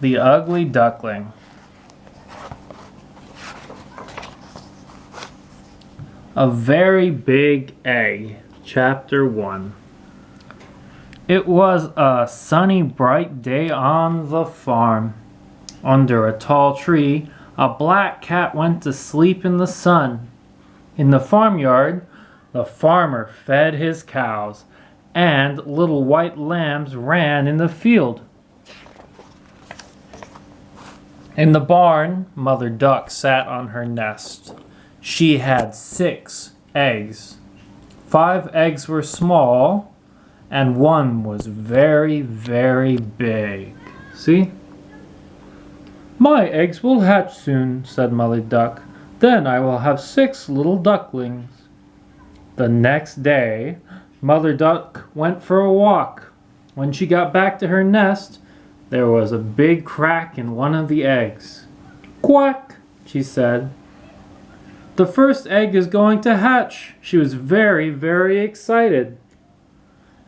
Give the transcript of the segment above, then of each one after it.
The Ugly Duckling. A Very Big Egg. Chapter 1. It was a sunny, bright day on the farm. Under a tall tree, a black cat went to sleep in the sun. In the farmyard, the farmer fed his cows, and little white lambs ran in the field. In the barn, Mother Duck sat on her nest. She had 6 eggs. 5 eggs were small, and 1 was very, very big. See? "My eggs will hatch soon," said Mother Duck. "Then I will have 6 little ducklings." The next day, Mother Duck went for a walk. When she got back to her nest, there was a big crack in one of the eggs. "Quack," she said. "The first egg is going to hatch." She was very, very excited.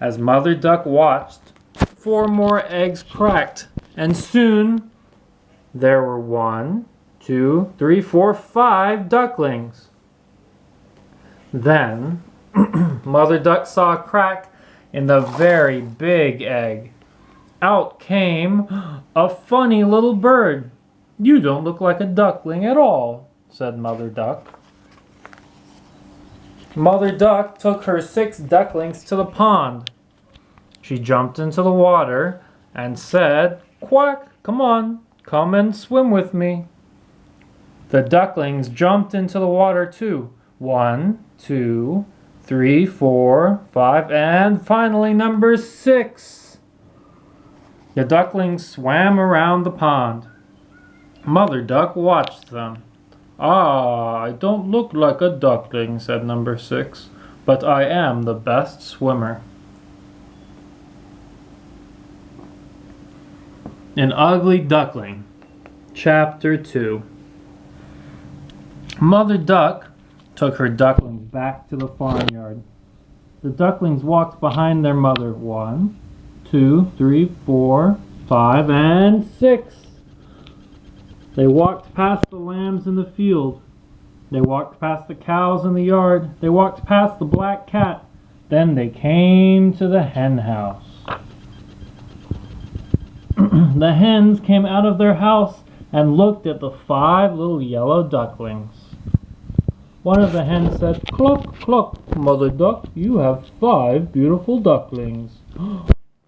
As Mother Duck watched, 4 more eggs cracked, and soon there were 1, 2, 3, 4, 5 ducklings. Then Mother Duck saw a crack in the very big egg. Out came a funny little bird. "You don't look like a duckling at all," said Mother Duck. Mother Duck took her 6 ducklings to the pond. She jumped into the water and said, "Quack, come on, come and swim with me." The ducklings jumped into the water too. 1, 2, 3, 4, 5, and finally number 6. The ducklings swam around the pond. Mother Duck watched them. "Ah, I don't look like a duckling," said number 6, "but I am the best swimmer." An Ugly Duckling. Chapter 2. Mother Duck took her ducklings back to the farmyard. The ducklings walked behind their mother. 1, 2, 3, 4, 5, and 6. They walked past the lambs in the field. They walked past the cows in the yard. They walked past the black cat. Then they came to the hen house. The hens came out of their house and looked at the 5 little yellow ducklings. One of the hens said, "Cluck, cluck, Mother Duck, you have 5 beautiful ducklings."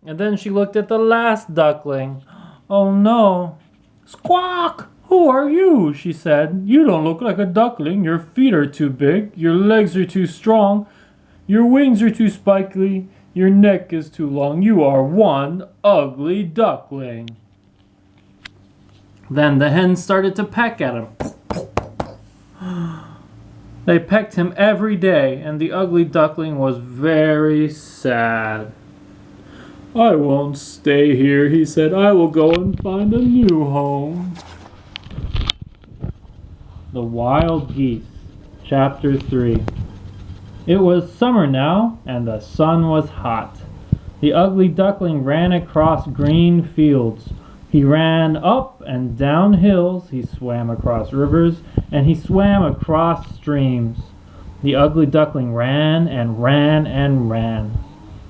And then she looked at the last duckling. "Oh no." "Squawk! Who are you?" she said. "You don't look like a duckling. Your feet are too big. Your legs are too strong. Your wings are too spiky. Your neck is too long. You are one ugly duckling." Then the hens started to peck at him. They pecked him every day, and the ugly duckling was very sad. "I won't stay here," he said. "I will go and find a new home." The Wild Geese. Chapter 3. It was summer now, and the sun was hot. The ugly duckling ran across green fields. He ran up and down hills. He swam across rivers, and he swam across streams. The ugly duckling ran and ran and ran.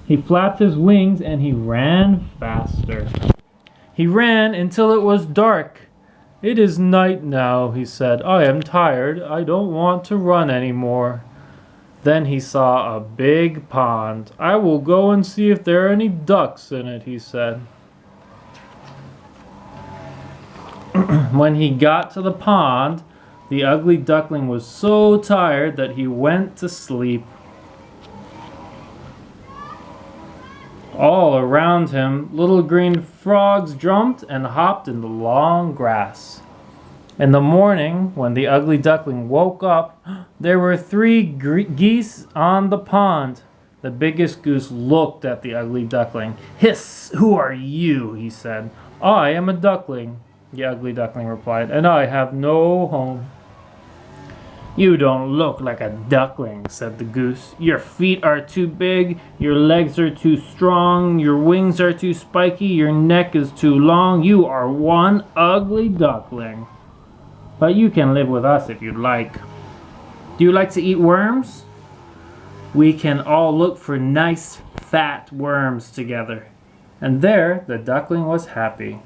He flapped his wings, and he ran faster. He ran until it was dark. "It is night now," he said. "I am tired. I don't want to run anymore." Then he saw a big pond. "I will go and see if there are any ducks in it," he said. When he got to the pond, the ugly duckling was so tired that he went to sleep. All around him, little green frogs jumped and hopped in the long grass. In the morning, when the ugly duckling woke up, there were 3 geese on the pond. The biggest goose looked at the ugly duckling. "Hiss, who are you?" he said. "I am a duckling," the ugly duckling replied, "and I have no home." "You don't look like a duckling," said the goose. "Your feet are too big, your legs are too strong, your wings are too spiky, your neck is too long. You are one ugly duckling. But you can live with us if you'd like. Do you like to eat worms? We can all look for nice, fat worms together." And there the duckling was happy.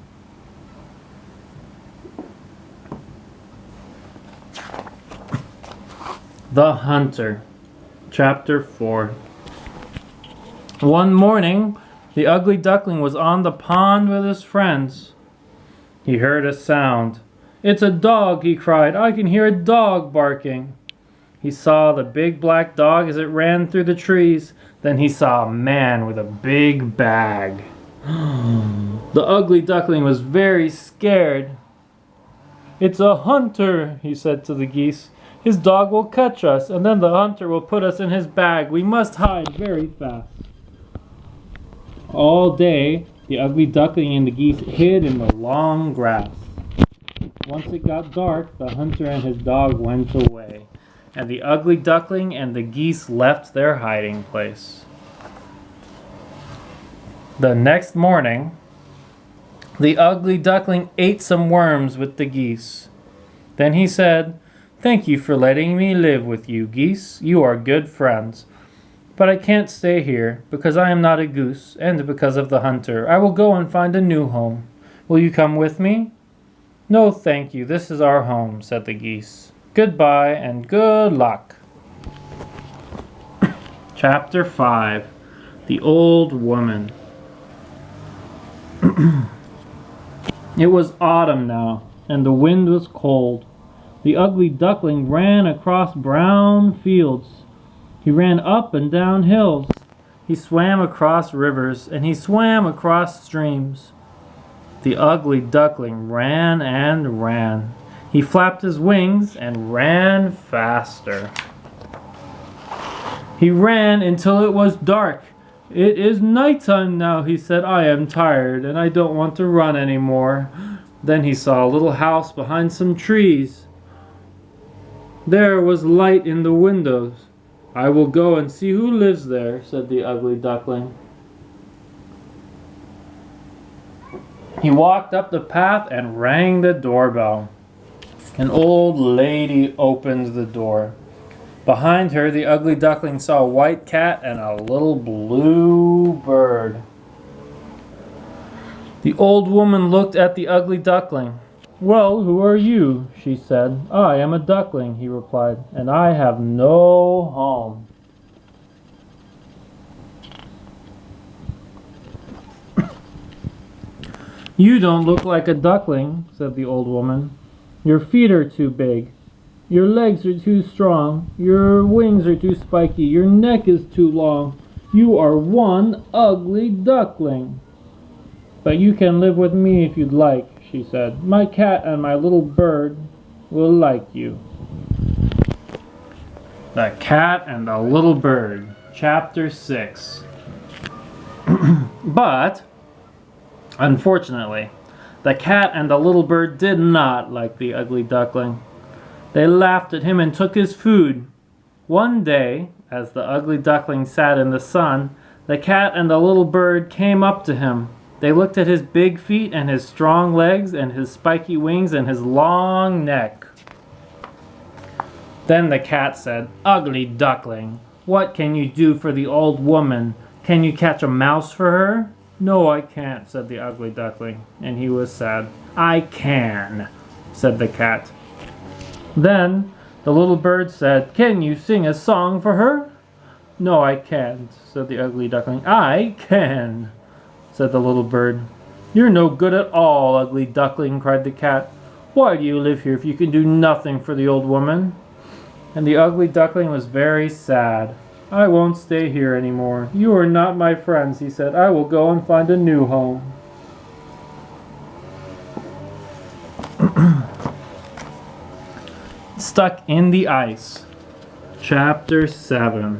The Hunter, Chapter 4. One morning, the ugly duckling was on the pond with his friends. He heard a sound. "It's a dog," he cried. "I can hear a dog barking." He saw the big black dog as it ran through the trees. Then he saw a man with a big bag. The ugly duckling was very scared. "It's a hunter," he said to the geese. "His dog will catch us, and then the hunter will put us in his bag. We must hide very fast." All day, the ugly duckling and the geese hid in the long grass. Once it got dark, the hunter and his dog went away, and the ugly duckling and the geese left their hiding place. The next morning, the ugly duckling ate some worms with the geese. Then he said, "Thank you for letting me live with you, geese. You are good friends. But I can't stay here, because I am not a goose, and because of the hunter. I will go and find a new home. Will you come with me?" "No, thank you. This is our home," said the geese. "Goodbye, and good luck." Chapter 5. The Old Woman. It was autumn now, and the wind was cold. The ugly duckling ran across brown fields. He ran up and down hills. He swam across rivers, and he swam across streams. The ugly duckling ran and ran. He flapped his wings and ran faster. He ran until it was dark. "It is nighttime now," he said. "I am tired, and I don't want to run anymore." Then he saw a little house behind some trees. There was light in the windows. "I will go and see who lives there," said the ugly duckling. He walked up the path and rang the doorbell. An old lady opened the door. Behind her, the ugly duckling saw a white cat and a little blue bird. The old woman looked at the ugly duckling. "Well, who are you?" she said. "I am a duckling," he replied, "and I have no home." "You don't look like a duckling," said the old woman. "Your feet are too big. Your legs are too strong. Your wings are too spiky. Your neck is too long. You are one ugly duckling. But you can live with me if you'd like," she said. "My cat and my little bird will like you." The Cat and the Little Bird, Chapter 6. But, unfortunately, the cat and the little bird did not like the ugly duckling. They laughed at him and took his food. One day, as the ugly duckling sat in the sun, the cat and the little bird came up to him. They looked at his big feet and his strong legs and his spiky wings and his long neck. Then the cat said, "Ugly duckling, what can you do for the old woman? Can you catch a mouse for her?" "No, I can't," said the ugly duckling, and he was sad. "I can," said the cat. Then the little bird said, "Can you sing a song for her?" "No, I can't," said the ugly duckling. "I can," said the little bird. "You're no good at all, ugly duckling," cried the cat. "Why do you live here if you can do nothing for the old woman?" And the ugly duckling was very sad. "I won't stay here anymore. You are not my friends," he said. "I will go and find a new home." Stuck in the Ice, Chapter 7.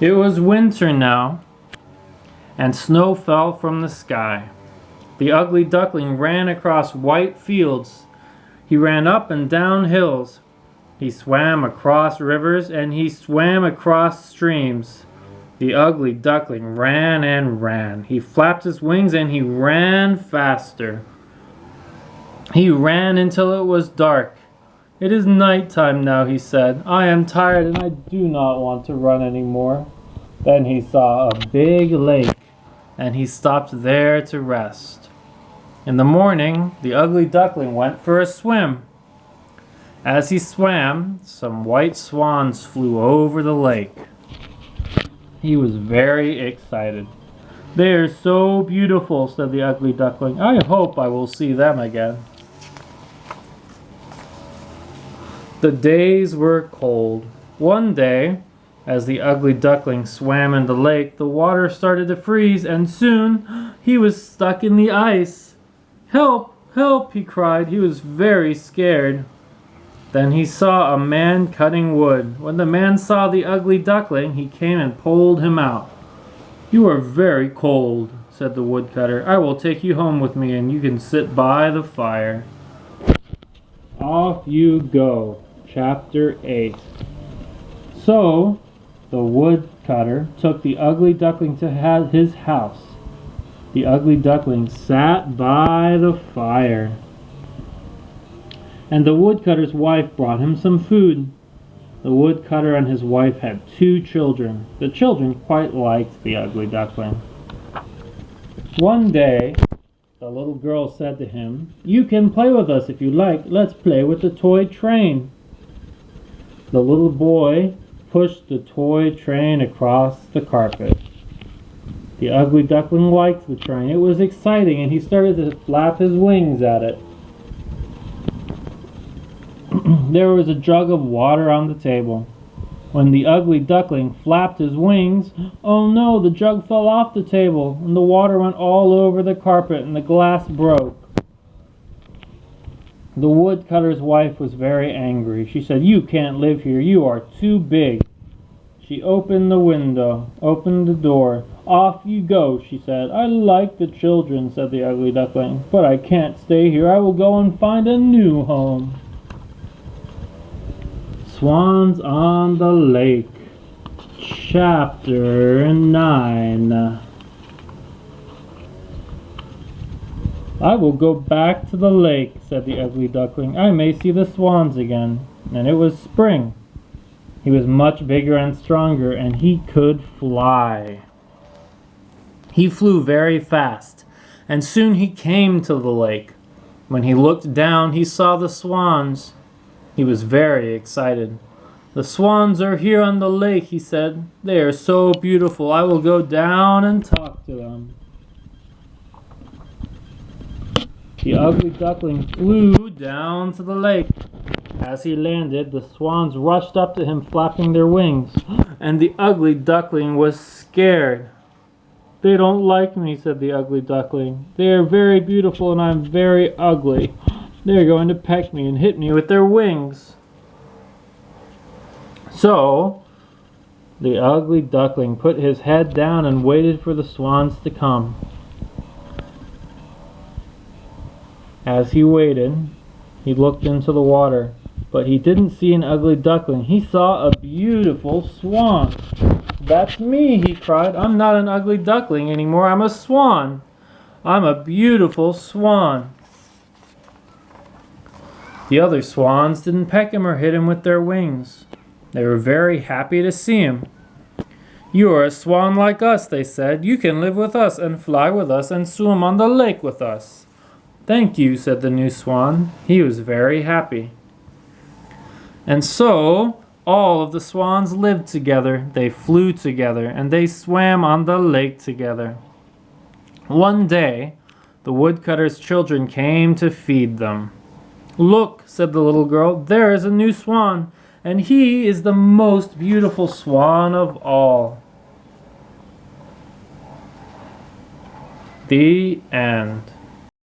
It was winter now, and snow fell from the sky. The ugly duckling ran across white fields. He ran up and down hills. He swam across rivers and he swam across streams. The ugly duckling ran and ran. He flapped his wings and he ran faster. He ran until it was dark. "It is night time now," he said. "I am tired and I do not want to run anymore." Then he saw a big lake and he stopped there to rest. In the morning, the ugly duckling went for a swim. As he swam, some white swans flew over the lake. He was very excited. "They are so beautiful," said the ugly duckling. "I hope I will see them again." The days were cold. One day, as the ugly duckling swam in the lake, the water started to freeze, and soon he was stuck in the ice. "Help! Help!" he cried. He was very scared. Then he saw a man cutting wood. When the man saw the ugly duckling, he came and pulled him out. "You are very cold," said the woodcutter. "I will take you home with me and you can sit by the fire." Off you go. Chapter 8. So the woodcutter took the ugly duckling to his house. The ugly duckling sat by the fire. And the woodcutter's wife brought him some food. The woodcutter and his wife had 2 children. The children quite liked the ugly duckling. One day, the little girl said to him, "You can play with us if you like. Let's play with the toy train." The little boy pushed the toy train across the carpet. The ugly duckling liked the train. It was exciting, and he started to flap his wings at it. There was a jug of water on the table. When the ugly duckling flapped his wings, oh no, the jug fell off the table, and the water went all over the carpet, and the glass broke. The woodcutter's wife was very angry. She said, "You can't live here. You are too big." She opened the door. "Off you go," she said. "I like the children," said the ugly duckling, "but I can't stay here. I will go and find a new home." Swans on the Lake. Chapter 9. "I will go back to the lake," said the ugly duckling. "I may see the swans again." And it was spring. He was much bigger and stronger, and he could fly. He flew very fast, and soon he came to the lake. When he looked down, he saw the swans. He was very excited. "The swans are here on the lake," he said. "They are so beautiful. I will go down and talk to them." The ugly duckling flew down to the lake. As he landed, the swans rushed up to him, flapping their wings, and the ugly duckling was scared. "They don't like me," said the ugly duckling. "They are very beautiful and I'm very ugly. They are going to peck me and hit me with their wings." So the ugly duckling put his head down and waited for the swans to come. As he waited, he looked into the water, but he didn't see an ugly duckling. He saw a beautiful swan. "That's me," he cried. "I'm not an ugly duckling anymore. I'm a swan. I'm a beautiful swan." The other swans didn't peck him or hit him with their wings. They were very happy to see him. "You are a swan like us," they said. "You can live with us and fly with us and swim on the lake with us." "Thank you," said the new swan. He was very happy. And so all of the swans lived together. They flew together and they swam on the lake together. One day, the woodcutter's children came to feed them. "Look," said the little girl, "there is a new swan, and he is the most beautiful swan of all." The end.